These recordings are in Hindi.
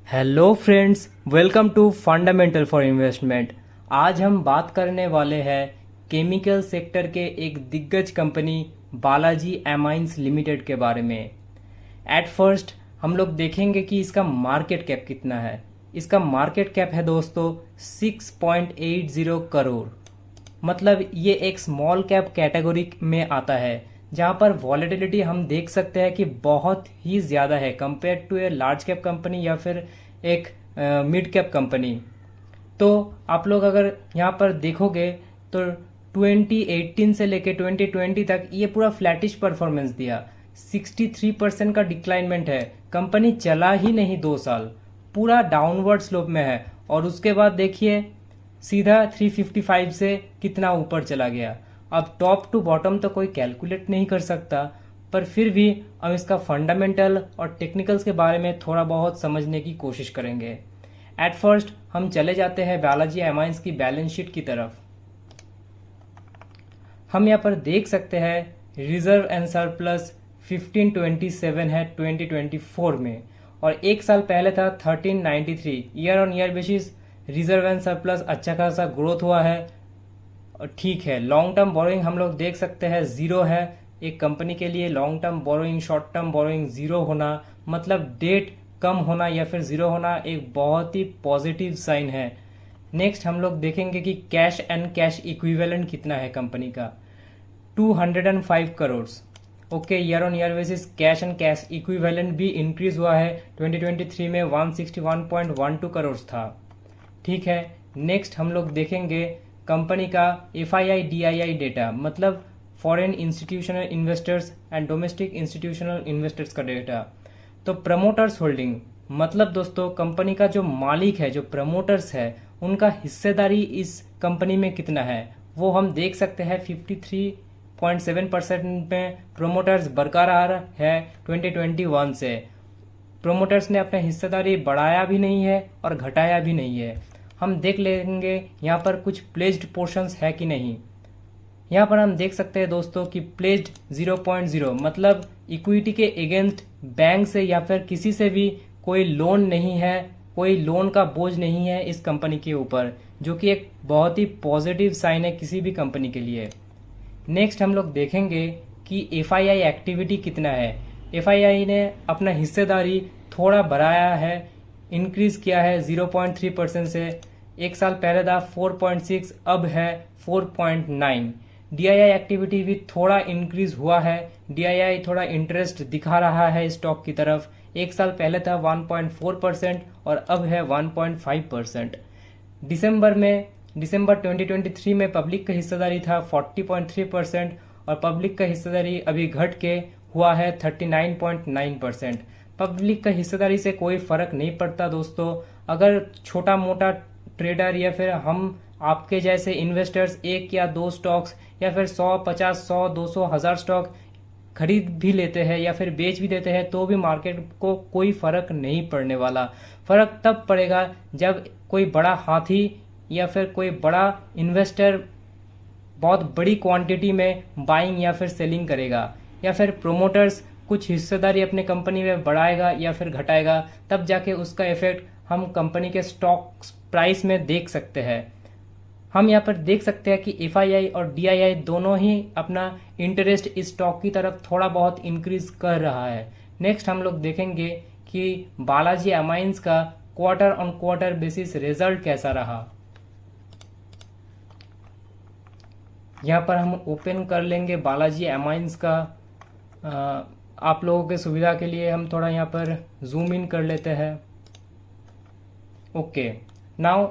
Hello friends, welcome to fundamental for investment. आज हम बात करने वाले हैं केमिकल सेक्टर के एक दिग्गज कंपनी बालाजी एमाइंस लिमिटेड के बारे में। एट फर्स्ट हम लोग देखेंगे कि इसका मार्केट कैप कितना है। इसका मार्केट कैप है दोस्तों 6.80 करोड़। मतलब ये एक स्मॉल कैप कैटेगरी में आता है, जहां पर वॉलेटिलिटी हम देख सकते हैं कि बहुत ही ज़्यादा है compare to a large cap company या फिर एक मिड कैप कंपनी। तो आप लोग अगर यहाँ पर देखोगे तो 2018 से लेके 2020 तक ये पूरा फ्लैटिश परफॉर्मेंस दिया। 63% का डिक्लाइनमेंट है। कंपनी चला ही नहीं 2 साल, पूरा डाउनवर्ड स्लोप में है। और उसके बाद देखिए सीधा 355 से कितना ऊपर चला गया। अब टॉप टू बॉटम तो कोई कैलकुलेट नहीं कर सकता, पर फिर भी हम इसका फंडामेंटल और टेक्निकल्स के बारे में थोड़ा बहुत समझने की कोशिश करेंगे। एट फर्स्ट हम चले जाते हैं बालाजी एमाइंस की बैलेंस शीट की तरफ। हम यहाँ पर देख सकते हैं रिजर्व एंड सरप्लस 1527 है 2024 में, और एक साल पहले था 1393। Year on year basis reserve and surplus अच्छा खासा ग्रोथ हुआ है। ठीक है, लॉन्ग टर्म बोरोइंग हम लोग देख सकते हैं जीरो है। एक कंपनी के लिए long term borrowing, short term borrowing zero होना मतलब डेट कम होना या फिर जीरो होना एक बहुत ही पॉजिटिव साइन है। नेक्स्ट हम लोग देखेंगे कि कैश एंड कैश इक्विवेलेंट कितना है कंपनी का, 205 crore. Okay, year on year basis cash and cash equivalent भी इंक्रीज हुआ है। 2023 में 161.12 करोड़ था। ठीक है, नेक्स्ट हम लोग देखेंगे कंपनी का FII DII डेटा, मतलब foreign institutional investors and domestic institutional investors का डेटा। तो प्रमोटर्स होल्डिंग मतलब दोस्तों कंपनी का जो मालिक है, जो प्रमोटर्स है, उनका हिस्सेदारी इस कंपनी में कितना है वो हम देख सकते हैं। 53.7% में प्रोमोटर्स बरकरार है 2021 से। प्रोमोटर्स ने अपना हिस्सेदारी बढ़ाया भी नहीं है और घटाया भी नहीं है। हम देख लेंगे यहाँ पर कुछ प्लेज्ड पोर्शंस है कि नहीं। यहाँ पर हम देख सकते हैं दोस्तों कि प्लेज्ड 0.0 मतलब इक्विटी के अगेंस्ट बैंक से या फिर किसी से भी कोई लोन नहीं है, कोई लोन का बोझ नहीं है इस कंपनी के ऊपर, जो कि एक बहुत ही पॉजिटिव साइन है किसी भी कंपनी के लिए। नेक्स्ट हम लोग देखेंगे कि FII एक्टिविटी कितना है। FII ने अपना हिस्सेदारी थोड़ा बढ़ाया है, इंक्रीज किया है 0.3% से। एक साल पहले था 4.6, अब है 4.9। DII एक्टिविटी भी थोड़ा इंक्रीज हुआ है। DII थोड़ा इंटरेस्ट दिखा रहा है स्टॉक की तरफ। एक साल पहले था 1.4% और अब है 1.5%। दिसंबर 2023 में पब्लिक का हिस्सेदारी था 40.3% और पब्लिक का हिस्सेदारी अभी घट के हुआ है 39.9%। पब्लिक का हिस्सेदारी से कोई फर्क नहीं पड़ता दोस्तों। अगर छोटा मोटा ट्रेडर या फिर हम आपके जैसे इन्वेस्टर्स एक या दो स्टॉक्स या फिर 100, 50, 100, 200, 1000 स्टॉक खरीद भी लेते हैं या फिर बेच भी देते हैं तो भी मार्केट को कोई फर्क नहीं पड़ने वाला। फर्क तब पड़ेगा जब कोई बड़ा हाथी या फिर कोई बड़ा इन्वेस्टर बहुत बड़ी क्वांटिटी में बाइंग या फिर सेलिंग करेगा, या फिर प्रोमोटर्स कुछ हिस्सेदारी अपने कंपनी में बढ़ाएगा या फिर घटाएगा, तब जाके उसका इफेक्ट हम कंपनी के स्टॉक प्राइस में देख सकते हैं। हम यहाँ पर देख सकते हैं कि FII और DII दोनों ही अपना इंटरेस्ट इस स्टॉक की तरफ थोड़ा बहुत इंक्रीज कर रहा है। नेक्स्ट हम लोग देखेंगे कि बालाजी एमाइंस का quarter on quarter basis result कैसा रहा। यहाँ पर हम ओपन कर लेंगे बालाजी एमाइंस का। आप लोगों के सुविधा के लिए हम थोड़ा यहाँ पर जूम इन कर लेते हैं। ओके, नाउ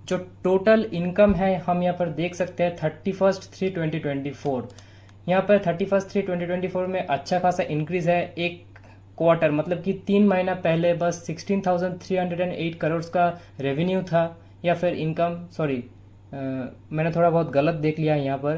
जो टोटल इनकम है हम यहाँ पर देख सकते हैं 31/3/2024। यहाँ पर 31/3/2024 में अच्छा खासा इंक्रीज है। एक क्वार्टर मतलब कि 3 महीना पहले बस 16,308 करोड़ का रेवेन्यू था या फिर इनकम, सॉरी मैंने थोड़ा बहुत गलत देख लिया यहाँ पर।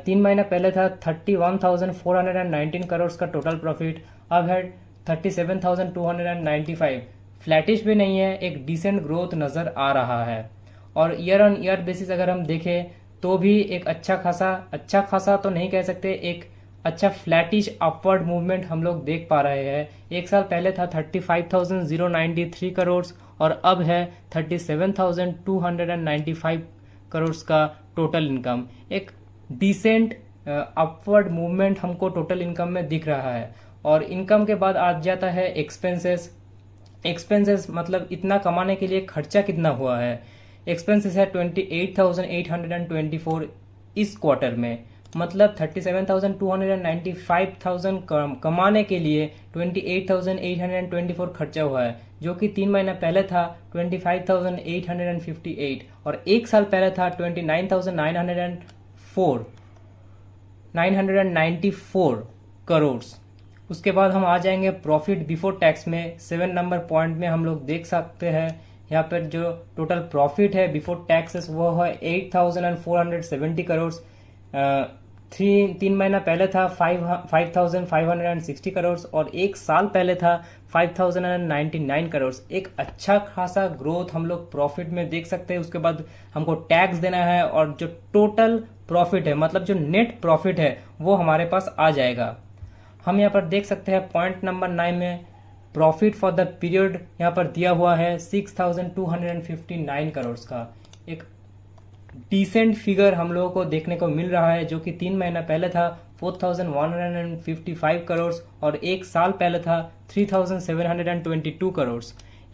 3 महीना पहले था 31,419 करोड़ का टोटल प्रॉफिट, अब है 37,295। फ्लैटिश भी नहीं है, एक डिसेंट ग्रोथ नज़र आ रहा है। और ईयर ऑन ईयर बेसिस अगर हम देखें तो भी एक अच्छा खासा तो नहीं कह सकते, एक अच्छा फ्लैटिश अपवर्ड मूवमेंट हम लोग देख पा रहे हैं। एक साल पहले था 35,093 करोड़ और अब है 37,295 करोड़ का टोटल इनकम। एक डिसेंट अपवर्ड मूवमेंट हमको टोटल इनकम में दिख रहा है। और इनकम के बाद आ जाता है एक्सपेंसेस। एक्सपेंसेस मतलब इतना कमाने के लिए खर्चा कितना हुआ है। एक्सपेंसेस है 28,824 इस क्वार्टर में, मतलब 37,295,000 कमाने के लिए 28,824 खर्चा हुआ है, जो कि 3 महीना पहले था 25,858 और एक साल पहले था 29,994 करोड़। उसके बाद हम आ जाएंगे प्रॉफिट बिफोर टैक्स में। 7 नंबर पॉइंट में हम लोग देख सकते हैं यहाँ पर जो टोटल प्रॉफिट है बिफोर टैक्सेस वो है 8,470 करोड़। 3 महीना पहले था 5,560 करोड़ और एक साल पहले था 5,099 करोड़। एक अच्छा खासा ग्रोथ हम लोग प्रॉफिट में देख सकते हैं। उसके बाद हमको टैक्स देना है और जो टोटल प्रॉफिट है मतलब जो नेट प्रॉफिट है वो हमारे पास आ जाएगा। हम यहाँ पर देख सकते हैं पॉइंट नंबर 9 में प्रॉफिट फॉर द पीरियड यहाँ पर दिया हुआ है 6,259 करोड़ का। एक डिसेंट फिगर हम लोगों को देखने को मिल रहा है, जो कि 3 महीना पहले था 4,155 करोड़ और एक साल पहले था 3,722 करोड़।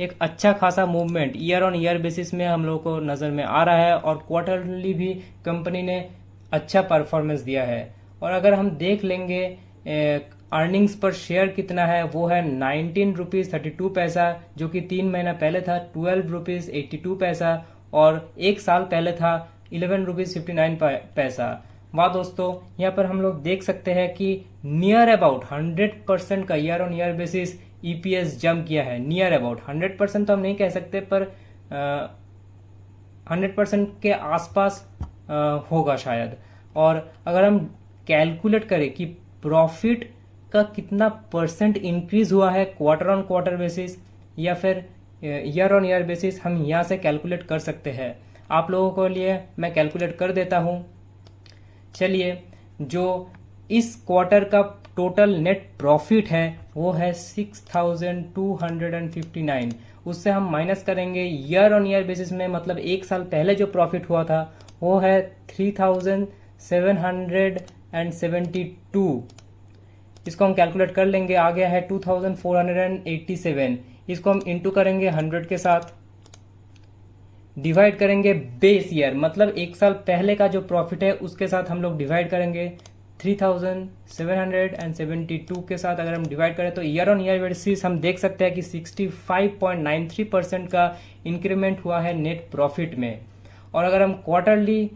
एक अच्छा खासा movement year on year basis में हम लोगों को नज़र में आ रहा है और क्वार्टरली भी कंपनी ने अच्छा परफॉर्मेंस दिया है। और अगर हम देख लेंगे अर्निंग्स पर शेयर कितना है, वो है 19 रुपीज़ 32 पैसा, जो कि 3 महीना पहले था 12 रुपीज़ 82 पैसा और एक साल पहले था 11 रुपीज़ 59 पैसा। वाह दोस्तों, यहाँ पर हम लोग देख सकते हैं कि नियर अबाउट 100% का year on year basis EPS jump किया है। नियर अबाउट 100% तो हम नहीं कह सकते, पर 100% के आसपास होगा शायद। और अगर हम कैलकुलेट करें कि प्रॉफिट का कितना परसेंट इंक्रीज हुआ है क्वार्टर ऑन क्वार्टर बेसिस या फिर ईयर ऑन ईयर बेसिस, हम यहाँ से कैलकुलेट कर सकते हैं। आप लोगों के लिए मैं कैलकुलेट कर देता हूँ। चलिए, जो इस क्वार्टर का टोटल नेट प्रॉफिट है वो है 6,259। उससे हम माइनस करेंगे ईयर ऑन ईयर बेसिस में, मतलब एक साल पहले जो प्रॉफिट हुआ था वो है 3,772। इसको हम कैलकुलेट कर लेंगे, आ गया है 2,487। इसको हम इंटू करेंगे 100 के साथ, डिवाइड करेंगे बेस ईयर, मतलब एक साल पहले का जो प्रॉफिट है उसके साथ हम लोग डिवाइड करेंगे 3,772 के साथ। अगर हम डिवाइड करें तो ईयर ऑन ईयर बेसिस हम देख सकते हैं कि 65.93% का इंक्रीमेंट हुआ है नेट प्रॉफिट में। और अगर हम क्वार्टरली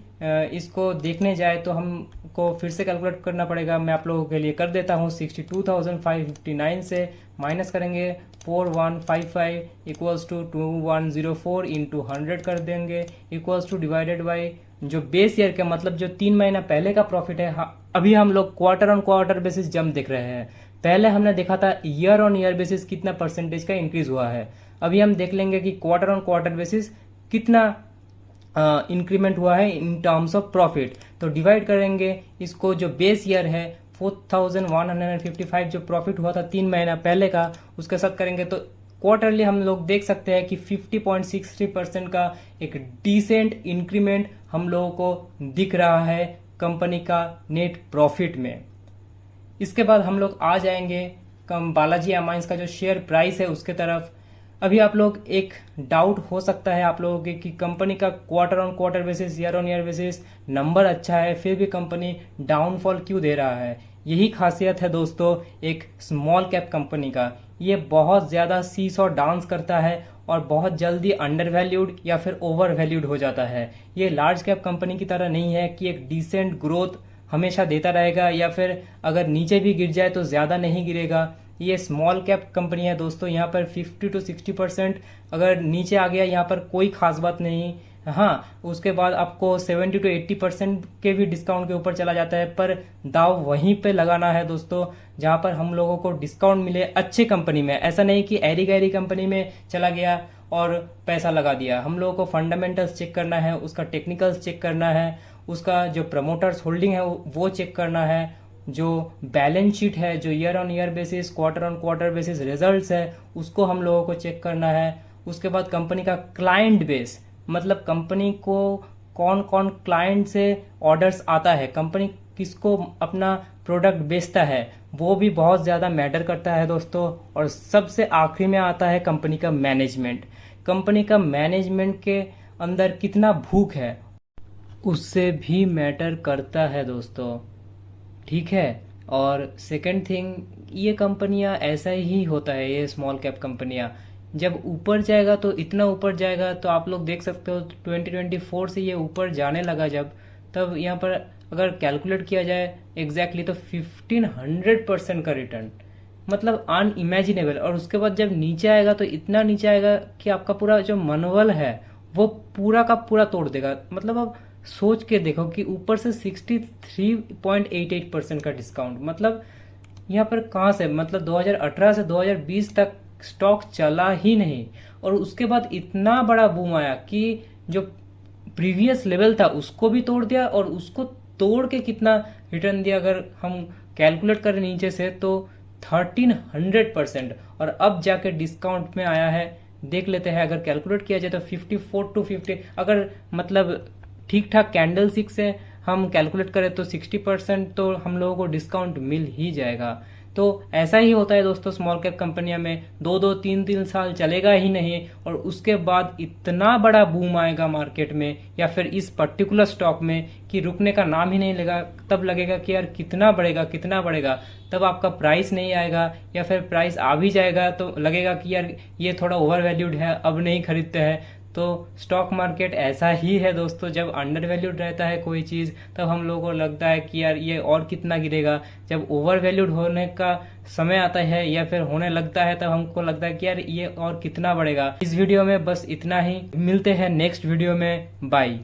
इसको देखने जाए तो हमको फिर से कैलकुलेट करना पड़ेगा। मैं आप लोगों के लिए कर देता हूँ। 62,559 से माइनस करेंगे 4155 इक्वल्स टू 2104 इंटू 100 कर देंगे इक्वल्स टू डिवाइडेड बाई जो बेस ईयर का, मतलब जो 3 महीना पहले का प्रॉफिट है। अभी हम लोग quarter on quarter basis jump देख रहे हैं। पहले हमने देखा था ईयर ऑन ईयर बेसिस कितना परसेंटेज का इंक्रीज हुआ है। अभी हम देख लेंगे कि क्वार्टर ऑन क्वार्टर बेसिस कितना इंक्रीमेंट हुआ है इन टर्म्स ऑफ प्रॉफिट। तो डिवाइड करेंगे इसको, जो बेस ईयर है 4,155 जो प्रॉफिट हुआ था 3 महीना पहले का, उसके साथ करेंगे तो क्वार्टरली हम लोग देख सकते हैं कि 50.63% का एक डिसेंट इंक्रीमेंट हम लोगों को दिख रहा है कंपनी का नेट प्रॉफिट में। इसके बाद हम लोग आ जाएंगे बालाजी अमाइंस का जो शेयर प्राइस है उसके तरफ। अभी आप लोग एक डाउट हो सकता है आप लोगों के कि कंपनी का quarter on quarter basis year on year basis number अच्छा है, फिर भी कंपनी डाउनफॉल क्यों दे रहा है। यही खासियत है दोस्तों एक स्मॉल कैप कंपनी का। ये बहुत ज़्यादा सीसॉ डांस करता है और बहुत जल्दी अंडर वैल्यूड या फिर ओवर वैल्यूड हो जाता है। ये लार्ज कैप कंपनी की तरह नहीं है कि एक डिसेंट ग्रोथ हमेशा देता रहेगा या फिर अगर नीचे भी गिर जाए तो ज़्यादा नहीं गिरेगा। ये स्मॉल कैप कंपनी है दोस्तों। यहाँ पर 50 to 60% अगर नीचे आ गया यहाँ पर कोई खास बात नहीं। हाँ, उसके बाद आपको 70 to 80% के भी डिस्काउंट के ऊपर चला जाता है, पर दाव वहीं पे लगाना है दोस्तों जहाँ पर हम लोगों को डिस्काउंट मिले अच्छे कंपनी में। ऐसा नहीं कि ऐरी गैरी कंपनी में चला गया और पैसा लगा दिया। हम लोगों को फंडामेंटल्स चेक करना है, उसका टेक्निकल्स चेक करना है, उसका जो प्रमोटर्स होल्डिंग है वो चेक करना है, जो बैलेंस शीट है, जो year on year basis quarter on quarter basis results है उसको हम लोगों को चेक करना है। उसके बाद कंपनी का क्लाइंट बेस, मतलब कंपनी को कौन कौन क्लाइंट से ऑर्डर्स आता है, कंपनी किसको अपना प्रोडक्ट बेचता है, वो भी बहुत ज़्यादा मैटर करता है दोस्तों। और सबसे आखिरी में आता है कंपनी का मैनेजमेंट। कंपनी का मैनेजमेंट के अंदर कितना भूख है उससे भी मैटर करता है दोस्तों, ठीक है। और सेकंड थिंग, ये कंपनियां ऐसा ही होता है, ये स्मॉल कैप कंपनियां जब ऊपर जाएगा तो इतना ऊपर जाएगा, तो आप लोग देख सकते हो 2024 से ये ऊपर जाने लगा जब, तब यहाँ पर अगर कैलकुलेट किया जाए एग्जैक्टली तो 1500% का रिटर्न, मतलब अनइमेजिनेबल। और उसके बाद जब नीचे आएगा तो इतना नीचे आएगा कि आपका पूरा जो मनोबल है वो पूरा का पूरा तोड़ देगा। मतलब आप सोच के देखो कि ऊपर से 63.88% का डिस्काउंट, मतलब यहाँ पर कहाँ से, मतलब 2018 से 2020 तक स्टॉक चला ही नहीं, और उसके बाद इतना बड़ा बूम आया कि जो प्रीवियस लेवल था उसको भी तोड़ दिया, और उसको तोड़ के कितना रिटर्न दिया अगर हम कैलकुलेट करें नीचे से तो 1300%। और अब जाके डिस्काउंट में आया है, देख लेते हैं अगर कैलकुलेट किया जाए तो 54 to 50, अगर मतलब ठीक ठाक कैंडल स्टिक से हम कैलकुलेट करें तो 60% तो हम लोगों को डिस्काउंट मिल ही जाएगा। तो ऐसा ही होता है दोस्तों, स्मॉल कैप कंपनियां में 2-3 साल चलेगा ही नहीं, और उसके बाद इतना बड़ा बूम आएगा मार्केट में या फिर इस पर्टिकुलर स्टॉक में कि रुकने का नाम ही नहीं लेगा। तब लगेगा कि यार कितना बढ़ेगा कितना बढ़ेगा, तब आपका प्राइस नहीं आएगा, या फिर प्राइस आ भी जाएगा तो लगेगा कि यार ये थोड़ा ओवर वैल्यूड है, अब नहीं खरीदते हैं। तो स्टॉक मार्केट ऐसा ही है दोस्तों, जब अंडर वैल्यूड रहता है कोई चीज़ तब हम लोगों को लगता है कि यार ये और कितना गिरेगा, जब ओवर वैल्यूड होने का समय आता है या फिर होने लगता है तब हमको लगता है कि यार ये और कितना बढ़ेगा। इस वीडियो में बस इतना ही, मिलते हैं नेक्स्ट वीडियो में, बाय।